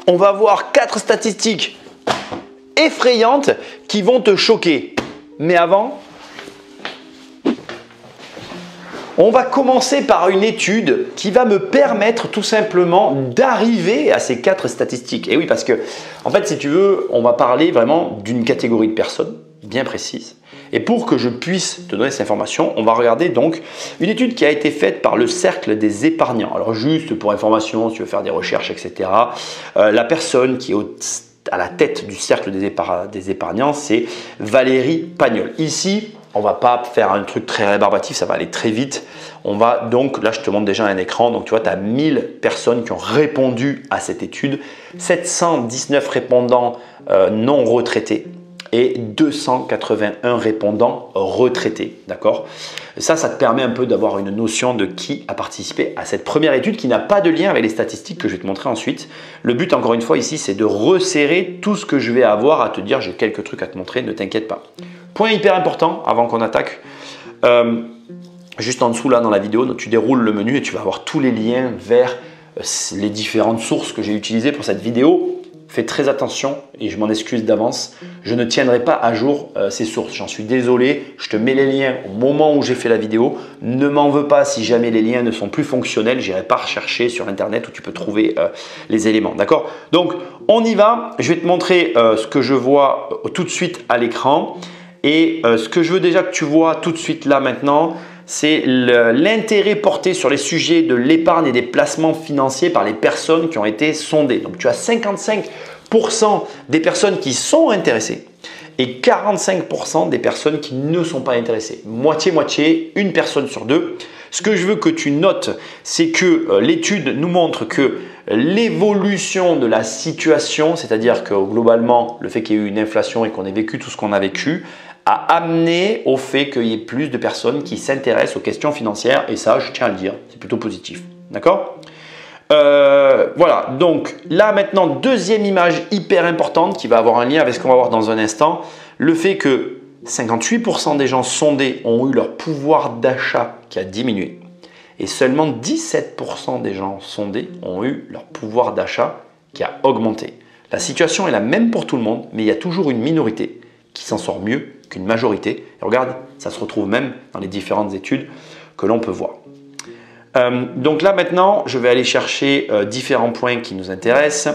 on va voir 4 statistiques effrayantes qui vont te choquer. Mais avant, on va commencer par une étude qui va me permettre tout simplement d'arriver à ces 4 statistiques. Et oui, parce que, en fait, si tu veux, on va parler vraiment d'une catégorie de personnes bien précise. Et pour que je puisse te donner cette information, on va regarder donc une étude qui a été faite par le Cercle des épargnants. Alors juste pour information, si tu veux faire des recherches, etc. La personne qui est à la tête du Cercle des épargnants, c'est Valérie Pagnol. Ici, on ne va pas faire un truc très rébarbatif, ça va aller très vite. On va donc, là je te montre déjà un écran, donc tu vois, tu as 1000 personnes qui ont répondu à cette étude, 719 répondants non retraités et 281 répondants retraités, d'accord? Ça te permet un peu d'avoir une notion de qui a participé à cette première étude qui n'a pas de lien avec les statistiques que je vais te montrer ensuite. Le but, encore une fois, ici, c'est de resserrer tout ce que je vais avoir à te dire. J'ai quelques trucs à te montrer, ne t'inquiète pas. Point hyper important avant qu'on attaque. Juste en dessous, là, dans la vidéo, donc, tu déroules le menu et tu vas avoir tous les liens vers les différentes sources que j'ai utilisées pour cette vidéo. Fais très attention et je m'en excuse d'avance. Je ne tiendrai pas à jour ces sources. J'en suis désolé. Je te mets les liens au moment où j'ai fait la vidéo. Ne m'en veux pas si jamais les liens ne sont plus fonctionnels. Je n'irai pas rechercher sur Internet où tu peux trouver les éléments. D'accord? Donc, on y va. Je vais te montrer ce que je vois tout de suite à l'écran. Et ce que je veux déjà que tu vois tout de suite là maintenant, c'est l'intérêt porté sur les sujets de l'épargne et des placements financiers par les personnes qui ont été sondées. Donc, tu as 55% des personnes qui sont intéressées et 45% des personnes qui ne sont pas intéressées. Moitié-moitié, une personne sur deux. Ce que je veux que tu notes, c'est que l'étude nous montre que l'évolution de la situation, c'est-à-dire que globalement, le fait qu'il y ait eu une inflation et qu'on ait vécu tout ce qu'on a vécu, a amené au fait qu'il y ait plus de personnes qui s'intéressent aux questions financières. Et ça, je tiens à le dire, c'est plutôt positif. D'accord? Voilà, donc là maintenant, deuxième image hyper importante qui va avoir un lien avec ce qu'on va voir dans un instant. Le fait que 58% des gens sondés ont eu leur pouvoir d'achat qui a diminué. Et seulement 17% des gens sondés ont eu leur pouvoir d'achat qui a augmenté. La situation est la même pour tout le monde, mais il y a toujours une minorité qui s'en sort mieux qu'une majorité. Et regarde, ça se retrouve même dans les différentes études que l'on peut voir. Donc là maintenant, je vais aller chercher différents points qui nous intéressent,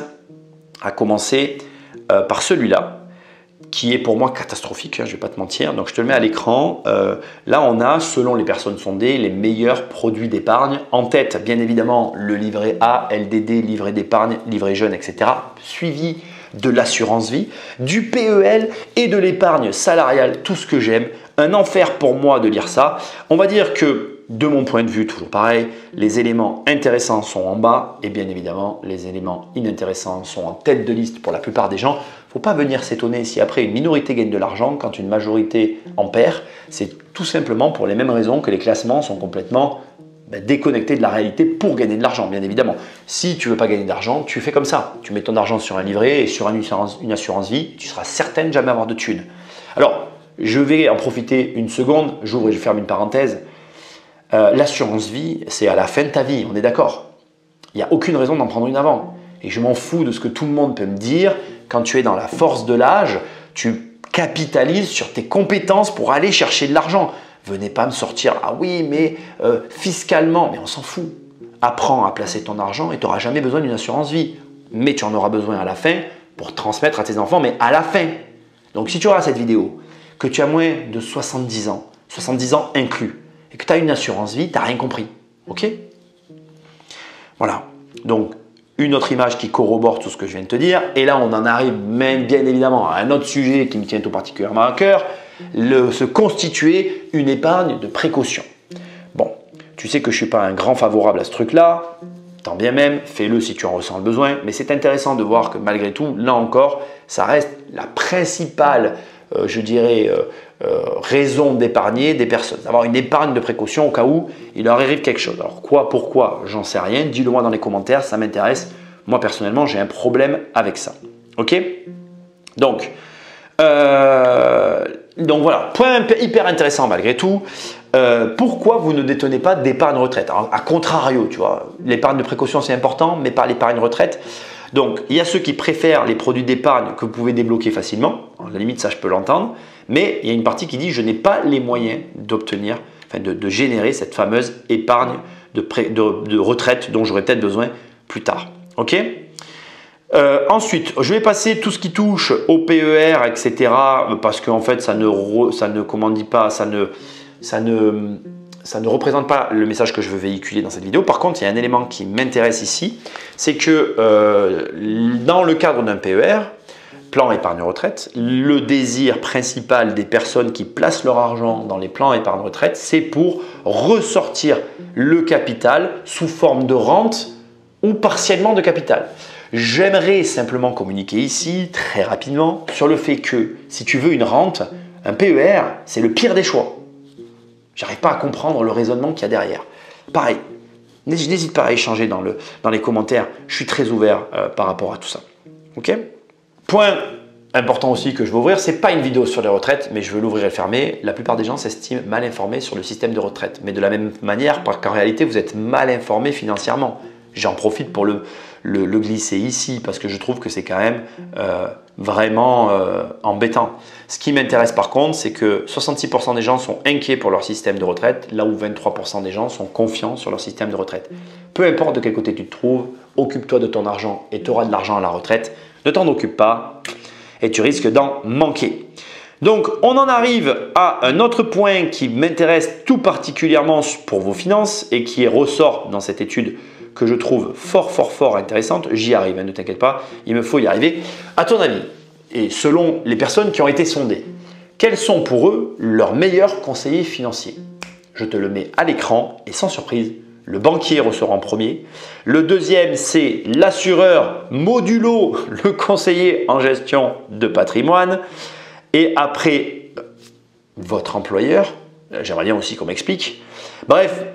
à commencer par celui-là, qui est pour moi catastrophique, hein, je ne vais pas te mentir. Donc je te le mets à l'écran. Là, on a, selon les personnes sondées, les meilleurs produits d'épargne. En tête, bien évidemment, le livret A, LDD, livret d'épargne, livret jeune, etc. Suivi de l'assurance vie, du PEL et de l'épargne salariale, tout ce que j'aime. Un enfer pour moi de lire ça. On va dire que, de mon point de vue, toujours pareil, les éléments intéressants sont en bas et bien évidemment, les éléments inintéressants sont en tête de liste pour la plupart des gens. Il ne faut pas venir s'étonner si après une minorité gagne de l'argent quand une majorité en perd. C'est tout simplement pour les mêmes raisons que les classements sont complètement déconnecté de la réalité pour gagner de l'argent, bien évidemment. Si tu ne veux pas gagner d'argent, tu fais comme ça. Tu mets ton argent sur un livret et sur une assurance vie, tu seras certain de jamais avoir de thunes. Alors, je vais en profiter une seconde, j'ouvre et je ferme une parenthèse. L'assurance vie, c'est à la fin de ta vie, on est d'accord. Il n'y a aucune raison d'en prendre une avant. Et je m'en fous de ce que tout le monde peut me dire. Quand tu es dans la force de l'âge, tu capitalises sur tes compétences pour aller chercher de l'argent. Venez pas me sortir, ah oui, mais fiscalement, mais on s'en fout. Apprends à placer ton argent et tu n'auras jamais besoin d'une assurance vie. Mais tu en auras besoin à la fin pour transmettre à tes enfants, mais à la fin. Donc si tu regardes cette vidéo, que tu as moins de 70 ans inclus, et que tu as une assurance vie, tu n'as rien compris. Ok? Voilà. Donc, une autre image qui corrobore tout ce que je viens de te dire. Et là, on en arrive même bien évidemment à un autre sujet qui me tient tout particulièrement à cœur, se constituer une épargne de précaution. Bon, tu sais que je ne suis pas un grand favorable à ce truc-là, tant bien même, fais-le si tu en ressens le besoin, mais c'est intéressant de voir que malgré tout, là encore, ça reste la principale, je dirais, raison d'épargner des personnes, d'avoir une épargne de précaution au cas où il leur arrive quelque chose. Alors quoi, pourquoi, j'en sais rien, dis-le moi dans les commentaires, ça m'intéresse. Moi personnellement, j'ai un problème avec ça. Ok? Donc voilà, point hyper intéressant malgré tout. Pourquoi vous ne détenez pas d'épargne retraite? Alors, à contrario, tu vois, l'épargne de précaution c'est important, mais pas l'épargne retraite. Donc, il y a ceux qui préfèrent les produits d'épargne que vous pouvez débloquer facilement. À la limite, ça, je peux l'entendre. Mais il y a une partie qui dit « je n'ai pas les moyens d'obtenir, de générer cette fameuse épargne de retraite dont j'aurai peut-être besoin plus tard. » Ok. Ensuite, je vais passer tout ce qui touche au PER, etc. Parce qu'en fait, ça ne représente pas le message que je veux véhiculer dans cette vidéo. Par contre, il y a un élément qui m'intéresse ici, c'est que dans le cadre d'un PER, plan épargne retraite, le désir principal des personnes qui placent leur argent dans les plans épargne retraite, c'est pour ressortir le capital sous forme de rente ou partiellement de capital. J'aimerais simplement communiquer ici, très rapidement, sur le fait que si tu veux une rente, un PER, c'est le pire des choix. J'arrive pas à comprendre le raisonnement qu'il y a derrière. Pareil, n'hésite pas à échanger dans les commentaires. Je suis très ouvert par rapport à tout ça. Ok ? Point important aussi que je veux ouvrir, ce n'est pas une vidéo sur les retraites, mais je veux l'ouvrir et le fermer. La plupart des gens s'estiment mal informés sur le système de retraite. Mais de la même manière, parce qu'en réalité, vous êtes mal informé financièrement. J'en profite pour le glisser ici parce que je trouve que c'est quand même vraiment embêtant. Ce qui m'intéresse par contre, c'est que 66% des gens sont inquiets pour leur système de retraite, là où 23% des gens sont confiants sur leur système de retraite. Peu importe de quel côté tu te trouves, occupe-toi de ton argent et tu auras de l'argent à la retraite. Ne t'en occupe pas et tu risques d'en manquer. Donc, on en arrive à un autre point qui m'intéresse tout particulièrement pour vos finances et qui ressort dans cette étude que je trouve fort intéressante. J'y arrive, ne t'inquiète pas, il me faut y arriver. À ton avis, et selon les personnes qui ont été sondées, quels sont pour eux leurs meilleurs conseillers financiers? Je te le mets à l'écran et sans surprise, le banquier ressort en premier. Le deuxième, c'est l'assureur modulo le conseiller en gestion de patrimoine. Et après, votre employeur. J'aimerais bien aussi qu'on m'explique. Bref,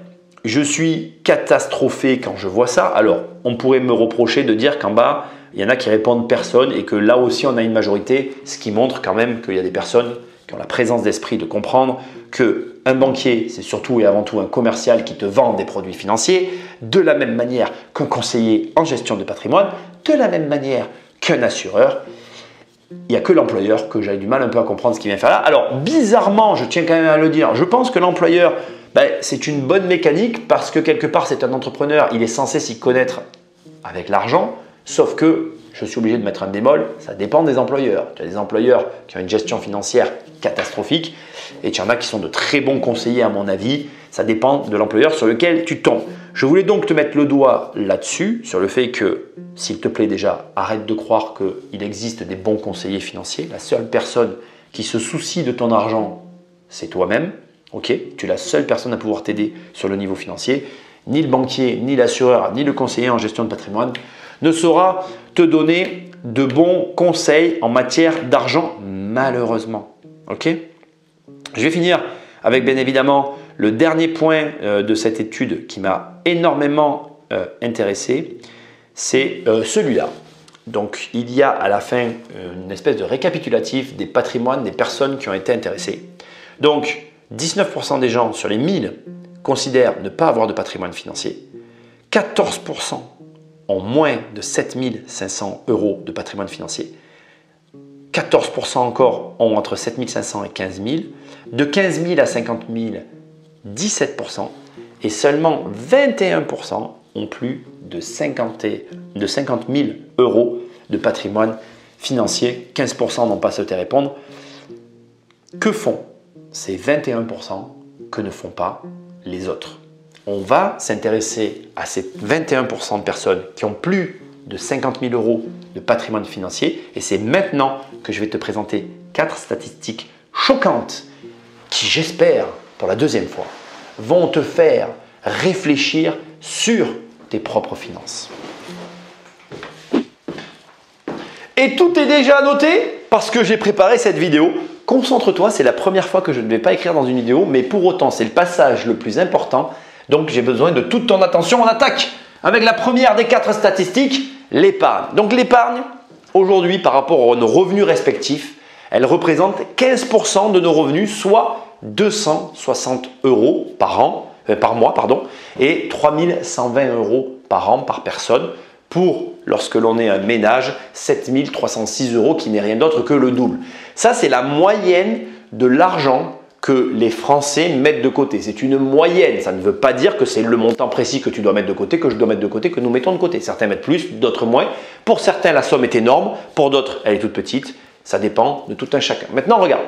je suis catastrophé quand je vois ça. Alors, on pourrait me reprocher de dire qu'en bas, il y en a qui répondent personne et que là aussi, on a une majorité, ce qui montre quand même qu'il y a des personnes qui ont la présence d'esprit de comprendre qu'un banquier, c'est surtout et avant tout un commercial qui te vend des produits financiers, de la même manière qu'un conseiller en gestion de patrimoine, de la même manière qu'un assureur. Il n'y a que l'employeur que j'avais du mal un peu à comprendre ce qu'il vient faire là. Alors, bizarrement, je tiens quand même à le dire, je pense que l'employeur, c'est une bonne mécanique parce que quelque part, c'est un entrepreneur, il est censé s'y connaître avec l'argent, sauf que je suis obligé de mettre un bémol, ça dépend des employeurs. Tu as des employeurs qui ont une gestion financière catastrophique et tu en as qui sont de très bons conseillers à mon avis. Ça dépend de l'employeur sur lequel tu tombes. Je voulais donc te mettre le doigt là-dessus, sur le fait que, s'il te plaît déjà, arrête de croire qu'il existe des bons conseillers financiers. La seule personne qui se soucie de ton argent, c'est toi-même. Ok, tu es la seule personne à pouvoir t'aider sur le niveau financier. Ni le banquier, ni l'assureur, ni le conseiller en gestion de patrimoine ne saura te donner de bons conseils en matière d'argent, malheureusement. Ok ? Je vais finir avec bien évidemment le dernier point de cette étude qui m'a énormément intéressé, c'est celui-là. Donc, il y a à la fin une espèce de récapitulatif des patrimoines des personnes qui ont été intéressées. Donc, 19% des gens sur les 1000 considèrent ne pas avoir de patrimoine financier. 14% ont moins de 7 500 € de patrimoine financier. 14% encore ont entre 7 500 et 15 000. De 15 000 à 50 000, 17%. Et seulement 21% ont plus de 50 000 € de patrimoine financier. 15% n'ont pas souhaité répondre. Que font ces 21% que ne font pas les autres? On va s'intéresser à ces 21% de personnes qui ont plus de 50 000 € de patrimoine financier. Et c'est maintenant que je vais te présenter 4 statistiques choquantes qui, j'espère, pour la deuxième fois, vont te faire réfléchir sur tes propres finances. Et tout est déjà noté parce que j'ai préparé cette vidéo. Concentre-toi, c'est la première fois que je ne vais pas écrire dans une vidéo, mais pour autant, c'est le passage le plus important. Donc, j'ai besoin de toute ton attention. On attaque avec la première des 4 statistiques, l'épargne. Donc, l'épargne, aujourd'hui, par rapport à nos revenus respectifs, elle représente 15% de nos revenus, soit 260 € par mois, et 3 120 € par an par personne. pour, lorsque l'on est un ménage, 7 306 € qui n'est rien d'autre que le double. Ça, c'est la moyenne de l'argent que les Français mettent de côté. C'est une moyenne, ça ne veut pas dire que c'est le montant précis que tu dois mettre de côté, que je dois mettre de côté, que nous mettons de côté. Certains mettent plus, d'autres moins. Pour certains, la somme est énorme, pour d'autres, elle est toute petite. Ça dépend de tout un chacun. Maintenant, regarde,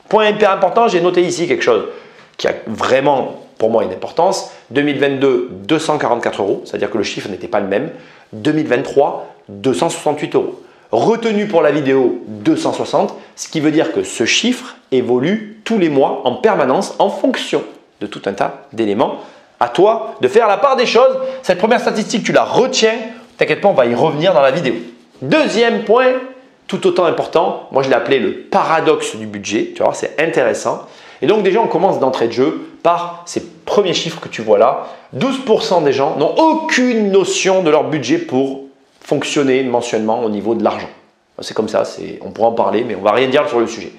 point hyper important, j'ai noté ici quelque chose qui a vraiment, pour moi, une importance. 2022, 244 €, c'est-à-dire que le chiffre n'était pas le même. 2023, 268 €. Retenu pour la vidéo 260, ce qui veut dire que ce chiffre évolue tous les mois en permanence en fonction de tout un tas d'éléments. À toi de faire la part des choses. Cette première statistique, tu la retiens. T'inquiète pas, on va y revenir dans la vidéo. Deuxième point, tout autant important, moi je l'ai appelé le paradoxe du budget. Tu vois, c'est intéressant. Et donc déjà, on commence d'entrée de jeu par ces premiers chiffres que tu vois là. 12% des gens n'ont aucune notion de leur budget pour fonctionner mensuellement au niveau de l'argent. C'est comme ça, on pourra en parler, mais on ne va rien dire sur le sujet.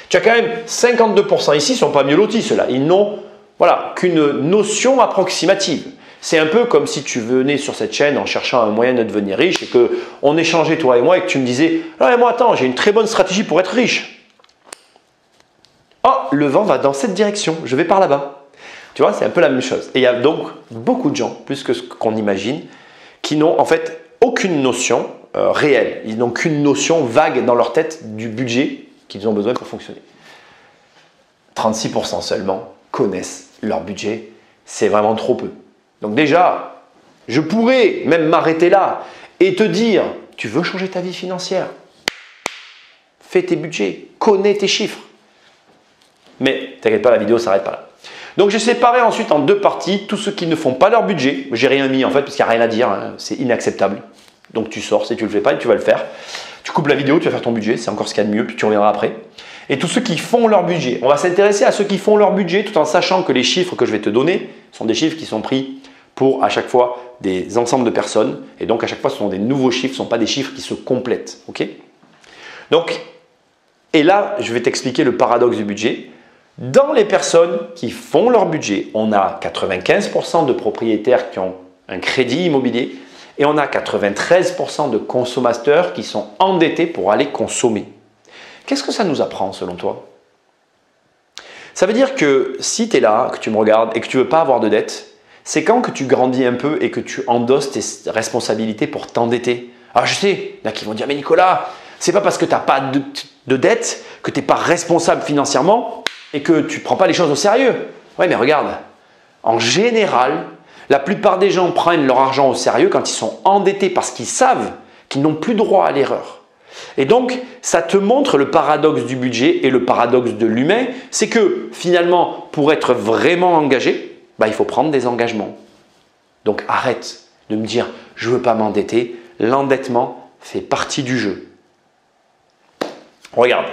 Tu as quand même 52% ici, ils ne sont pas mieux lotis ceux-là. Ils n'ont qu'une notion approximative. C'est un peu comme si tu venais sur cette chaîne en cherchant un moyen de devenir riche et qu'on échangeait toi et moi et que tu me disais « Ah, moi attends, j'ai une très bonne stratégie pour être riche. » Oh, le vent va dans cette direction, je vais par là-bas. Tu vois, c'est un peu la même chose. Et il y a donc beaucoup de gens, plus que ce qu'on imagine, qui n'ont en fait aucune notion réelle. Ils n'ont qu'une notion vague dans leur tête du budget qu'ils ont besoin pour fonctionner. 36% seulement connaissent leur budget. C'est vraiment trop peu. Donc déjà, je pourrais même m'arrêter là et te dire, tu veux changer ta vie financière? Fais tes budgets, connais tes chiffres. Mais t'inquiète pas, la vidéo ne s'arrête pas là. Donc j'ai séparé ensuite en deux parties tous ceux qui ne font pas leur budget. J'ai rien mis en fait parce qu'il n'y a rien à dire, hein. C'est inacceptable. Donc tu sors, si tu ne le fais pas, tu vas le faire. Tu coupes la vidéo, tu vas faire ton budget, c'est encore ce qu'il y a de mieux, puis tu reviendras après. Et tous ceux qui font leur budget. On va s'intéresser à ceux qui font leur budget tout en sachant que les chiffres que je vais te donner sont des chiffres qui sont pris pour à chaque fois des ensembles de personnes. Et donc à chaque fois ce sont des nouveaux chiffres, ce ne sont pas des chiffres qui se complètent. Okay, donc, et là je vais t'expliquer le paradoxe du budget. Dans les personnes qui font leur budget, on a 95% de propriétaires qui ont un crédit immobilier et on a 93% de consommateurs qui sont endettés pour aller consommer. Qu'est-ce que ça nous apprend selon toi? Ça veut dire que si tu es là, que tu me regardes et que tu ne veux pas avoir de dette, c'est quand que tu grandis un peu et que tu endosses tes responsabilités pour t'endetter. Alors je sais, il y en a qui vont dire « Mais Nicolas, c'est pas parce que tu n'as pas de dette que tu n'es pas responsable financièrement et que tu ne prends pas les choses au sérieux. » Oui, mais regarde, en général, la plupart des gens prennent leur argent au sérieux quand ils sont endettés parce qu'ils savent qu'ils n'ont plus droit à l'erreur. Et donc, ça te montre le paradoxe du budget et le paradoxe de l'humain. C'est que finalement, pour être vraiment engagé, il faut prendre des engagements. Donc arrête de me dire « je ne veux pas m'endetter ». L'endettement fait partie du jeu. Regarde,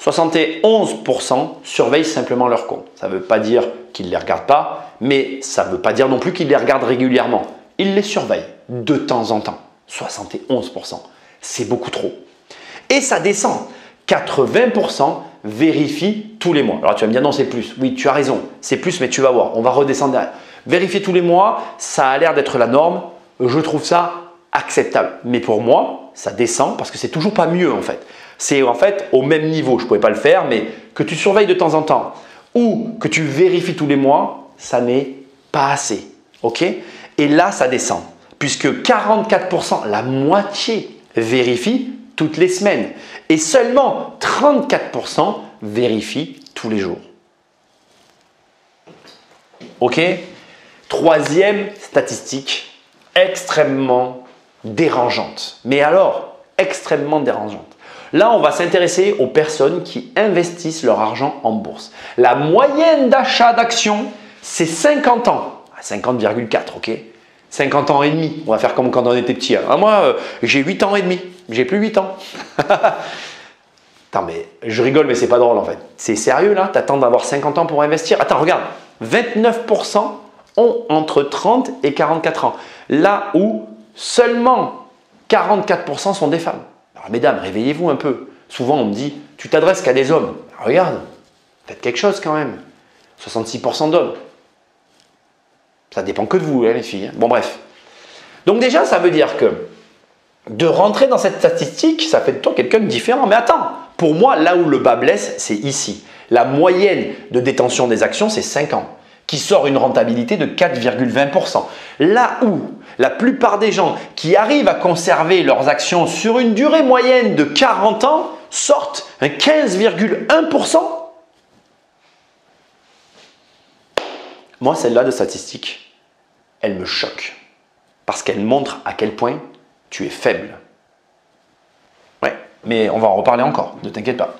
71% surveillent simplement leur compte. Ça ne veut pas dire qu'ils ne les regardent pas, mais ça ne veut pas dire non plus qu'ils les regardent régulièrement. Ils les surveillent de temps en temps. 71%, c'est beaucoup trop. Et ça descend. 80% vérifient tous les mois. Alors tu vas me dire non, c'est plus. Oui, tu as raison, c'est plus, mais tu vas voir, on va redescendre derrière. Vérifier tous les mois, ça a l'air d'être la norme. Je trouve ça acceptable. Mais pour moi, ça descend parce que c'est toujours pas mieux en fait. C'est en fait au même niveau. Je ne pouvais pas le faire, mais que tu surveilles de temps en temps ou que tu vérifies tous les mois, ça n'est pas assez. Ok? Et là, ça descend. Puisque 44%, la moitié, vérifient toutes les semaines. Et seulement 34% vérifient tous les jours. Ok? Troisième statistique extrêmement dérangeante. Mais alors, extrêmement dérangeante. Là, on va s'intéresser aux personnes qui investissent leur argent en bourse. La moyenne d'achat d'actions, c'est 50 ans. 50,4, ok? 50 ans et demi. On va faire comme quand on était petit. Ah, moi, j'ai 8 ans et demi. J'ai plus 8 ans. Attends, mais je rigole, mais c'est pas drôle en fait. C'est sérieux là? T'attends d'avoir 50 ans pour investir? Attends, regarde. 29% ont entre 30 et 44 ans. Là où seulement 44% sont des femmes. Alors mesdames, réveillez-vous un peu. Souvent on me dit, tu t'adresses qu'à des hommes. Alors, regarde, faites quelque chose quand même. 66% d'hommes. Ça dépend que de vous, hein, les filles. Bon bref. Donc déjà, ça veut dire que de rentrer dans cette statistique, ça fait de toi quelqu'un de différent. Mais attends, pour moi, là où le bas blesse, c'est ici. La moyenne de détention des actions, c'est 5 ans, qui sort une rentabilité de 4,20%. Là où la plupart des gens qui arrivent à conserver leurs actions sur une durée moyenne de 40 ans sortent un 15,1%. Moi, celle-là de statistique, elle me choque parce qu'elle montre à quel point tu es faible. Ouais, mais on va en reparler encore, ne t'inquiète pas.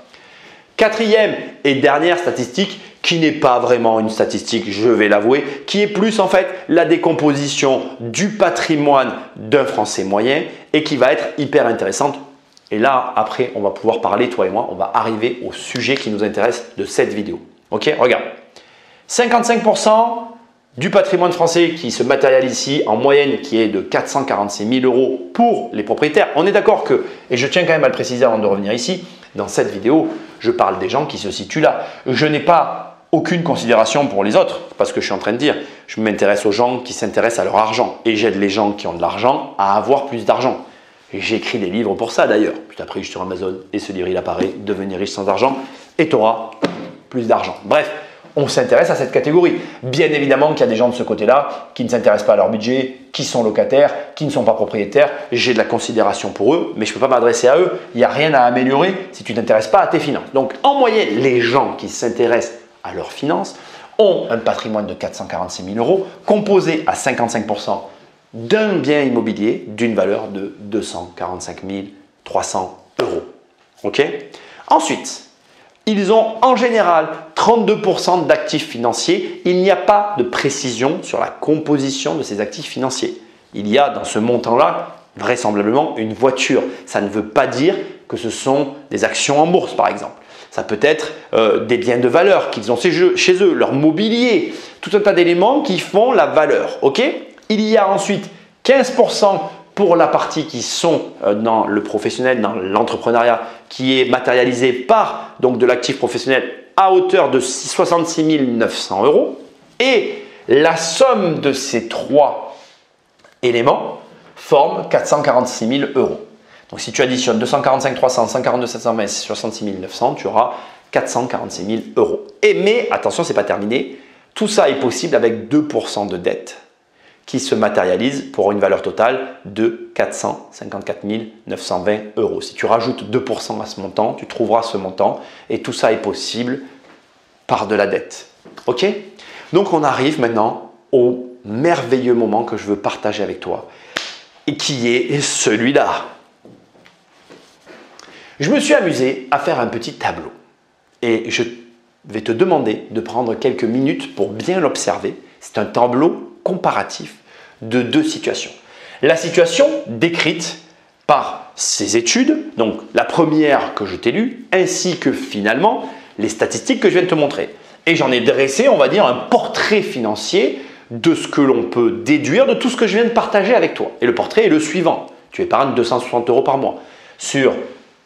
Quatrième et dernière statistique, qui n'est pas vraiment une statistique, je vais l'avouer, qui est plus en fait la décomposition du patrimoine d'un Français moyen et qui va être hyper intéressante. Et là, après, on va pouvoir parler, toi et moi, on va arriver au sujet qui nous intéresse de cette vidéo. Ok, regarde. 55% du patrimoine français qui se matérialise ici en moyenne qui est de 446 000 € pour les propriétaires. On est d'accord que, et je tiens quand même à le préciser avant de revenir ici, dans cette vidéo, je parle des gens qui se situent là. Je n'ai pas aucune considération pour les autres parce que je suis en train de dire, je m'intéresse aux gens qui s'intéressent à leur argent et j'aide les gens qui ont de l'argent à avoir plus d'argent. J'écris des livres pour ça d'ailleurs. Puis après, je suis sur Amazon et ce livre il apparaît, devenir riche sans argent et tu auras plus d'argent. Bref. On s'intéresse à cette catégorie. Bien évidemment qu'il y a des gens de ce côté-là qui ne s'intéressent pas à leur budget, qui sont locataires, qui ne sont pas propriétaires. J'ai de la considération pour eux, mais je ne peux pas m'adresser à eux. Il n'y a rien à améliorer si tu ne t'intéresses pas à tes finances. Donc, en moyenne, les gens qui s'intéressent à leurs finances ont un patrimoine de 446 000 € composé à 55% d'un bien immobilier d'une valeur de 245 300 €. Ok ? Ensuite, ils ont en général 32% d'actifs financiers. Il n'y a pas de précision sur la composition de ces actifs financiers. Il y a dans ce montant-là vraisemblablement une voiture. Ça ne veut pas dire que ce sont des actions en bourse par exemple. Ça peut être des biens de valeur qu'ils ont chez eux, leur mobilier, tout un tas d'éléments qui font la valeur. Ok ? Il y a ensuite 15% pour la partie qui sont dans le professionnel, dans l'entrepreneuriat, qui est matérialisé par donc, de l'actif professionnel à hauteur de 66 900 €. Et la somme de ces trois éléments forme 446 000 €. Donc si tu additionnes 245 300, 142 720, 66 900, tu auras 446 000 €. Mais attention, ce n'est pas terminé. Tout ça est possible avec 2% de dette qui se matérialise pour une valeur totale de 454 920 €. Si tu rajoutes 2% à ce montant, tu trouveras ce montant et tout ça est possible par de la dette. Ok ? Donc on arrive maintenant au merveilleux moment que je veux partager avec toi et qui est celui-là. Je me suis amusé à faire un petit tableau et je vais te demander de prendre quelques minutes pour bien l'observer. C'est un tableau comparatif de deux situations. La situation décrite par ces études, donc la première que je t'ai lue, ainsi que finalement les statistiques que je viens de te montrer. Et j'en ai dressé, on va dire, un portrait financier de ce que l'on peut déduire de tout ce que je viens de partager avec toi. Et le portrait est le suivant. Tu épargnes 260 € par mois. Sur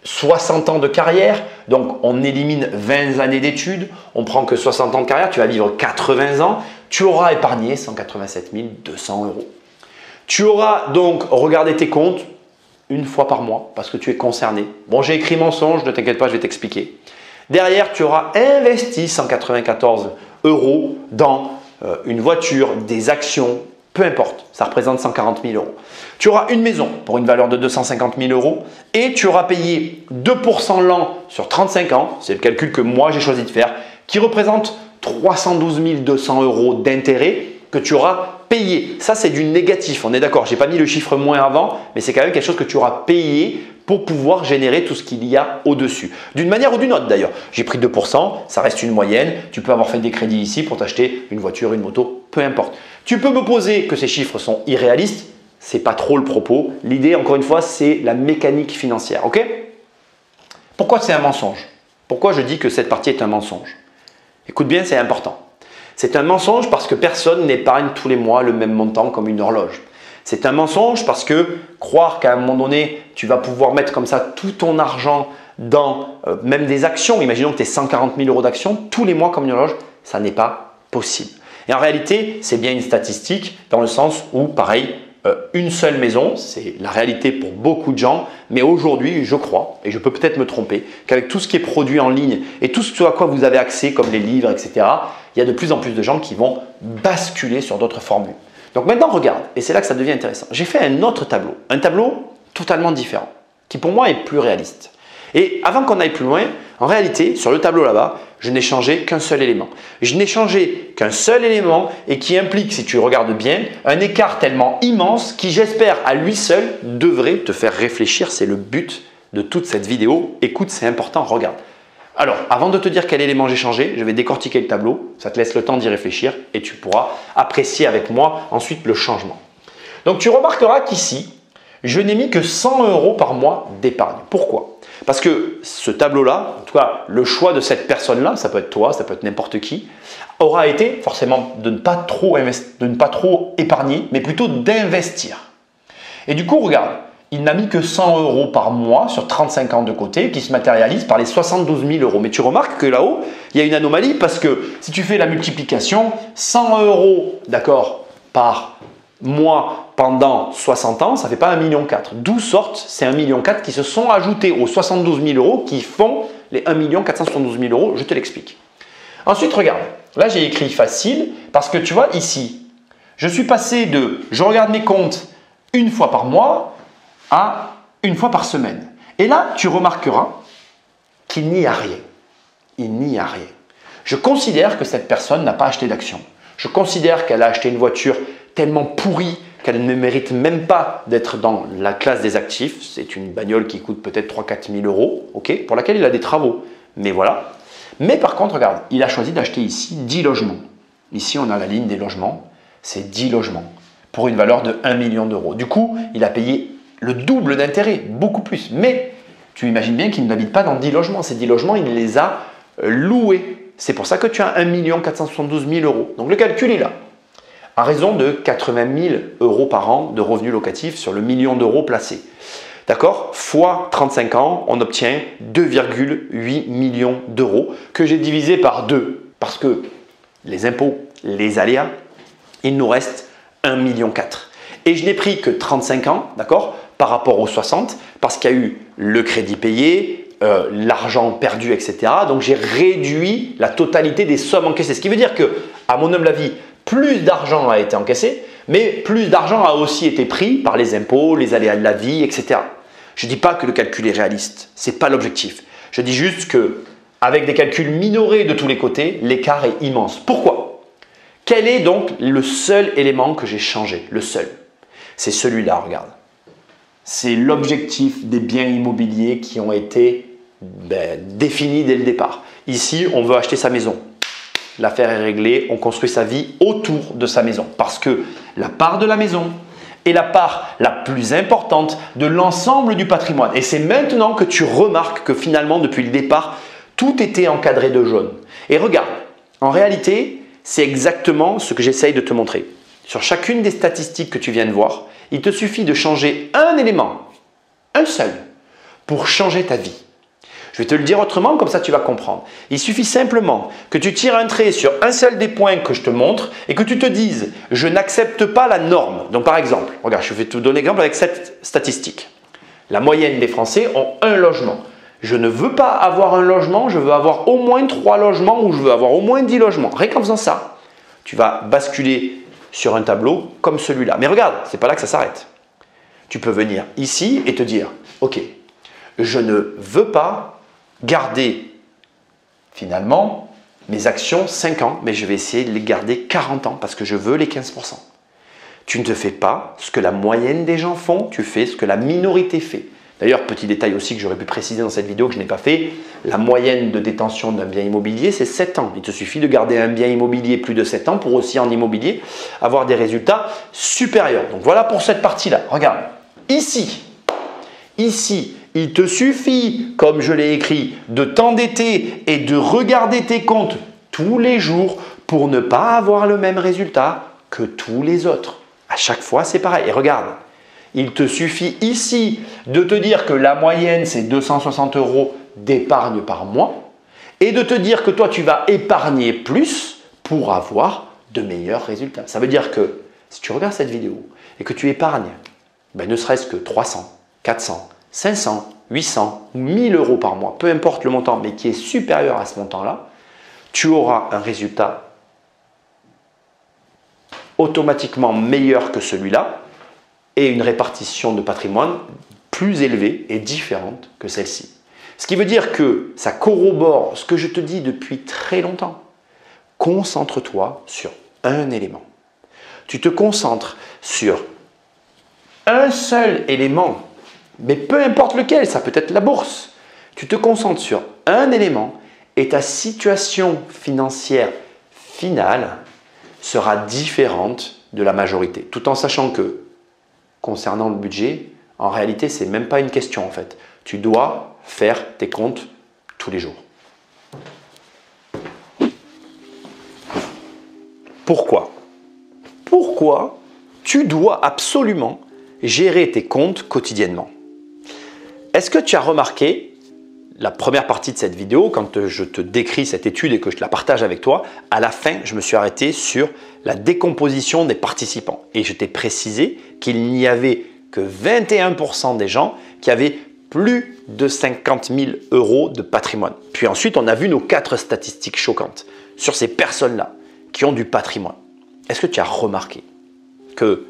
60 ans de carrière, donc on élimine 20 années d'études, on prend que 60 ans de carrière, tu vas vivre 80 ans, tu auras épargné 187 200 €. Tu auras donc regardé tes comptes une fois par mois parce que tu es concerné. Bon, j'ai écrit mensonge, ne t'inquiète pas, je vais t'expliquer. Derrière, tu auras investi 194 € dans une voiture, des actions, peu importe, ça représente 140 000 €. Tu auras une maison pour une valeur de 250 000 € et tu auras payé 2% l'an sur 35 ans, c'est le calcul que moi j'ai choisi de faire, qui représente 312 200 € d'intérêt que tu auras payé. Ça, c'est du négatif, on est d'accord. Je n'ai pas mis le chiffre moins avant, mais c'est quand même quelque chose que tu auras payé pour pouvoir générer tout ce qu'il y a au-dessus. D'une manière ou d'une autre d'ailleurs. J'ai pris 2%, ça reste une moyenne. Tu peux avoir fait des crédits ici pour t'acheter une voiture, une moto, peu importe. Tu peux me poser que ces chiffres sont irréalistes. Ce n'est pas trop le propos. L'idée, encore une fois, c'est la mécanique financière. Ok ? Pourquoi c'est un mensonge ? Pourquoi je dis que cette partie est un mensonge ? Écoute bien, c'est important. C'est un mensonge parce que personne n'épargne tous les mois le même montant comme une horloge. C'est un mensonge parce que croire qu'à un moment donné, tu vas pouvoir mettre comme ça tout ton argent dans même des actions, imaginons que tu aies 140 000 € d'actions tous les mois comme une horloge, ça n'est pas possible. Et en réalité, c'est bien une statistique dans le sens où, pareil, une seule maison, c'est la réalité pour beaucoup de gens, mais aujourd'hui, je crois, et je peux peut-être me tromper, qu'avec tout ce qui est produit en ligne et tout ce à quoi vous avez accès, comme les livres, etc., il y a de plus en plus de gens qui vont basculer sur d'autres formules. Donc maintenant, regarde, et c'est là que ça devient intéressant. J'ai fait un autre tableau, un tableau totalement différent, qui pour moi est plus réaliste. Et avant qu'on aille plus loin, en réalité, sur le tableau là-bas, je n'ai changé qu'un seul élément. Je n'ai changé qu'un seul élément et qui implique, si tu regardes bien, un écart tellement immense qui, j'espère, à lui seul, devrait te faire réfléchir. C'est le but de toute cette vidéo. Écoute, c'est important, regarde. Alors, avant de te dire quel élément j'ai changé, je vais décortiquer le tableau. Ça te laisse le temps d'y réfléchir et tu pourras apprécier avec moi ensuite le changement. Donc, tu remarqueras qu'ici, je n'ai mis que 100 € par mois d'épargne. Pourquoi ? Parce que ce tableau-là, en tout cas le choix de cette personne-là, ça peut être toi, ça peut être n'importe qui, aura été forcément de ne pas trop épargner, mais plutôt d'investir. Et du coup, regarde, il n'a mis que 100 € par mois sur 35 ans de côté qui se matérialise par les 72 000 €. Mais tu remarques que là-haut, il y a une anomalie parce que si tu fais la multiplication, 100 €, d'accord, par mois pendant 60 ans, ça ne fait pas 1,4 million. D'où sortent ces 1,4 million qui se sont ajoutés aux 72 000 € qui font les 1 472 000 €. Je te l'explique. Ensuite, regarde. Là, j'ai écrit facile parce que tu vois ici, je suis passé de je regarde mes comptes une fois par mois à une fois par semaine. Et là, tu remarqueras qu'il n'y a rien. Il n'y a rien. Je considère que cette personne n'a pas acheté d'action. Je considère qu'elle a acheté une voiture tellement pourrie qu'elle ne mérite même pas d'être dans la classe des actifs. C'est une bagnole qui coûte peut-être 3 000 à 4 000 €, ok, pour laquelle il a des travaux. Mais voilà. Mais par contre, regarde, il a choisi d'acheter ici 10 logements. Ici, on a la ligne des logements. C'est 10 logements pour une valeur de 1 million €. Du coup, il a payé le double d'intérêt, beaucoup plus. Mais tu imagines bien qu'il n'habite pas dans 10 logements. Ces 10 logements, il les a loués. C'est pour ça que tu as 1 472 000 €. Donc le calcul est là. À raison de 80 000 € par an de revenus locatifs sur le million d'euros placé. D'accord ? Fois 35 ans, on obtient 2,8 millions d'euros que j'ai divisé par 2 parce que les impôts, les aléas, il nous reste 1,4 million. Et je n'ai pris que 35 ans, d'accord, par rapport aux 60 parce qu'il y a eu le crédit payé, l'argent perdu, etc. Donc j'ai réduit la totalité des sommes encaissées. Ce qui veut dire que, à mon humble avis, plus d'argent a été encaissé, mais plus d'argent a aussi été pris par les impôts, les aléas de la vie, etc. Je ne dis pas que le calcul est réaliste, ce n'est pas l'objectif. Je dis juste que, avec des calculs minorés de tous les côtés, l'écart est immense. Pourquoi ? Quel est donc le seul élément que j'ai changé ? Le seul. C'est celui-là, regarde. C'est l'objectif des biens immobiliers qui ont été définis dès le départ. Ici, on veut acheter sa maison. L'affaire est réglée, on construit sa vie autour de sa maison. Parce que la part de la maison est la part la plus importante de l'ensemble du patrimoine. Et c'est maintenant que tu remarques que finalement, depuis le départ, tout était encadré de jaune. Et regarde, en réalité, c'est exactement ce que j'essaye de te montrer. Sur chacune des statistiques que tu viens de voir, il te suffit de changer un élément, un seul, pour changer ta vie. Je vais te le dire autrement, comme ça tu vas comprendre. Il suffit simplement que tu tires un trait sur un seul des points que je te montre et que tu te dises « je n'accepte pas la norme ». Donc par exemple, regarde, je vais te donner l'exemple avec cette statistique. La moyenne des Français ont un logement. Je ne veux pas avoir un logement, je veux avoir au moins 3 logements ou je veux avoir au moins 10 logements. Rien qu'en faisant ça, tu vas basculer sur un tableau comme celui-là. Mais regarde, ce n'est pas là que ça s'arrête. Tu peux venir ici et te dire « ok, je ne veux pas garder finalement mes actions 5 ans, mais je vais essayer de les garder 40 ans parce que je veux les 15%. Tu ne te fais pas ce que la moyenne des gens font, tu fais ce que la minorité fait. D'ailleurs, petit détail aussi que j'aurais pu préciser dans cette vidéo que je n'ai pas fait, la moyenne de détention d'un bien immobilier, c'est 7 ans. Il te suffit de garder un bien immobilier plus de 7 ans pour aussi en immobilier avoir des résultats supérieurs. Donc voilà pour cette partie-là. Regarde, ici, il te suffit, comme je l'ai écrit, de t'endetter et de regarder tes comptes tous les jours pour ne pas avoir le même résultat que tous les autres. À chaque fois, c'est pareil. Et regarde, il te suffit ici de te dire que la moyenne, c'est 260 € d'épargne par mois et de te dire que toi, tu vas épargner plus pour avoir de meilleurs résultats. Ça veut dire que si tu regardes cette vidéo et que tu épargnes, ne serait-ce que 300, 400, 500, 800 ou 1000 euros par mois, peu importe le montant, mais qui est supérieur à ce montant-là, tu auras un résultat automatiquement meilleur que celui-là et une répartition de patrimoine plus élevée et différente que celle-ci. Ce qui veut dire que ça corrobore ce que je te dis depuis très longtemps. Concentre-toi sur un élément. Tu te concentres sur un seul élément, mais peu importe lequel, ça peut être la bourse. Tu te concentres sur un élément et ta situation financière finale sera différente de la majorité. Tout en sachant que, concernant le budget, en réalité, ce n'est même pas une question en fait. Tu dois faire tes comptes tous les jours. Pourquoi? Pourquoi tu dois absolument gérer tes comptes quotidiennement? Est-ce que tu as remarqué la première partie de cette vidéo, quand je te décris cette étude et que je la partage avec toi, à la fin, je me suis arrêté sur la décomposition des participants. Et je t'ai précisé qu'il n'y avait que 21% des gens qui avaient plus de 50 000 euros de patrimoine. Puis ensuite, on a vu nos 4 statistiques choquantes sur ces personnes-là qui ont du patrimoine. Est-ce que tu as remarqué que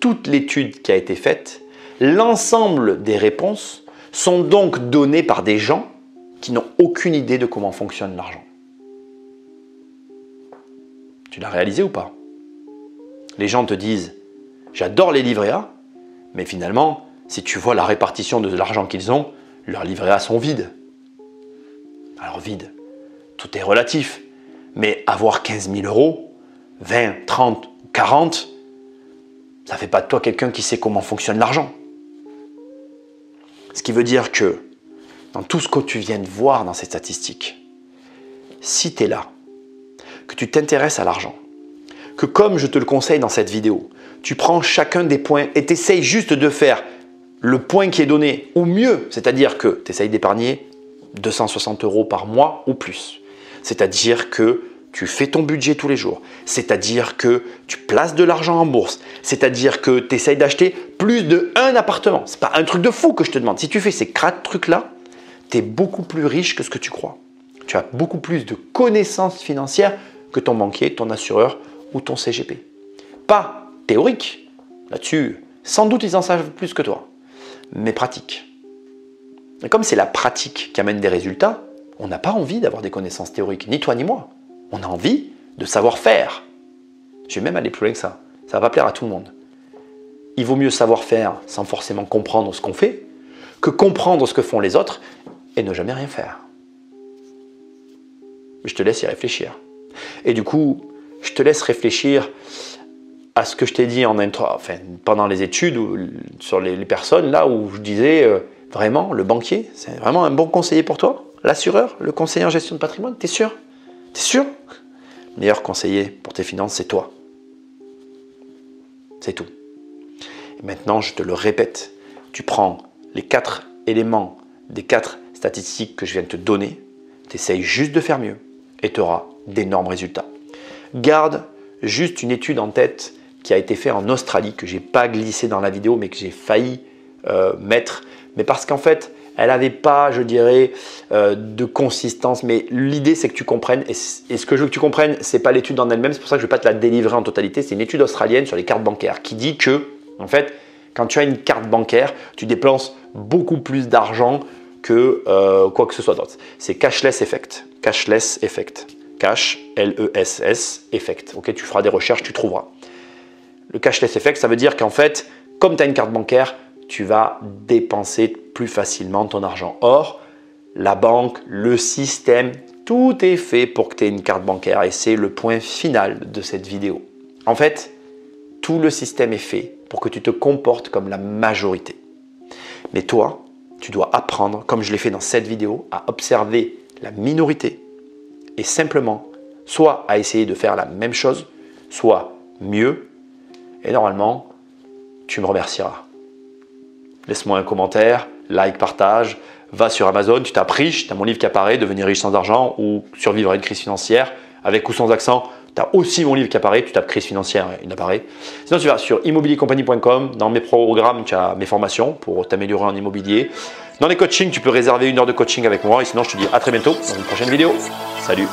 toute l'étude qui a été faite, l'ensemble des réponses sont donc données par des gens qui n'ont aucune idée de comment fonctionne l'argent? Tu l'as réalisé ou pas? Les gens te disent « j'adore les livrets A », mais finalement, si tu vois la répartition de l'argent qu'ils ont, leurs livrets A sont vides. Alors vide, tout est relatif, mais avoir 15 000 euros, 20, 30, 40, ça ne fait pas de toi quelqu'un qui sait comment fonctionne l'argent. Ce qui veut dire que dans tout ce que tu viens de voir dans ces statistiques, si tu es là, que tu t'intéresses à l'argent, que comme je te le conseille dans cette vidéo, tu prends chacun des points et tu essayes juste de faire le point qui est donné ou mieux, c'est-à-dire que tu essayes d'épargner 260 euros par mois ou plus. C'est-à-dire que tu fais ton budget tous les jours, c'est-à-dire que tu places de l'argent en bourse, c'est-à-dire que tu essayes d'acheter plus d'un appartement. Ce n'est pas un truc de fou que je te demande. Si tu fais ces 4 trucs-là, tu es beaucoup plus riche que ce que tu crois. Tu as beaucoup plus de connaissances financières que ton banquier, ton assureur ou ton CGP. Pas théorique, là-dessus, sans doute ils en savent plus que toi, mais pratique. Et comme c'est la pratique qui amène des résultats, on n'a pas envie d'avoir des connaissances théoriques, ni toi ni moi. On a envie de savoir faire. Je vais même aller plus loin que ça. Ça va pas plaire à tout le monde. Il vaut mieux savoir faire sans forcément comprendre ce qu'on fait que comprendre ce que font les autres et ne jamais rien faire. Je te laisse y réfléchir. Et du coup, je te laisse réfléchir à ce que je t'ai dit en intro, pendant les études sur les personnes là où je disais vraiment le banquier, c'est vraiment un bon conseiller pour toi. L'assureur, le conseiller en gestion de patrimoine, t'es sûr? T'es sûr? Le meilleur conseiller pour tes finances, c'est toi. C'est tout. Et maintenant, je te le répète, tu prends les 4 éléments des 4 statistiques que je viens de te donner, tu essayes juste de faire mieux et tu auras d'énormes résultats. Garde juste une étude en tête qui a été faite en Australie, que je n'ai pas glissé dans la vidéo, mais que j'ai failli mettre. Mais parce qu'en fait, elle n'avait pas, je dirais, de consistance. Mais l'idée, c'est que tu comprennes. Et ce que je veux que tu comprennes, ce n'est pas l'étude en elle-même. C'est pour ça que je ne vais pas te la délivrer en totalité. C'est une étude australienne sur les cartes bancaires qui dit que, en fait, quand tu as une carte bancaire, tu dépenses beaucoup plus d'argent que quoi que ce soit d'autre. C'est cashless effect. Cashless effect. Cash, L-E-S-S, effect. Okay, tu feras des recherches, tu trouveras. Le cashless effect, ça veut dire qu'en fait, comme tu as une carte bancaire, tu vas dépenser plus facilement ton argent. Or, la banque, le système, tout est fait pour que tu aies une carte bancaire et c'est le point final de cette vidéo. En fait, tout le système est fait pour que tu te comportes comme la majorité. Mais toi, tu dois apprendre, comme je l'ai fait dans cette vidéo, à observer la minorité et simplement soit à essayer de faire la même chose, soit mieux. Et normalement, tu me remercieras. Laisse-moi un commentaire, like, partage, va sur Amazon, tu tapes riche, tu as mon livre qui apparaît, Devenir riche sans argent ou Survivre à une crise financière, avec ou sans accent, Tu as aussi mon livre qui apparaît, tu tapes crise financière, il apparaît. Sinon, tu vas sur immobiliercompagnie.com. Dans mes programmes, tu as mes formations pour t'améliorer en immobilier. Dans les coachings, tu peux réserver 1 heure de coaching avec moi. Et sinon, je te dis à très bientôt dans une prochaine vidéo. Salut!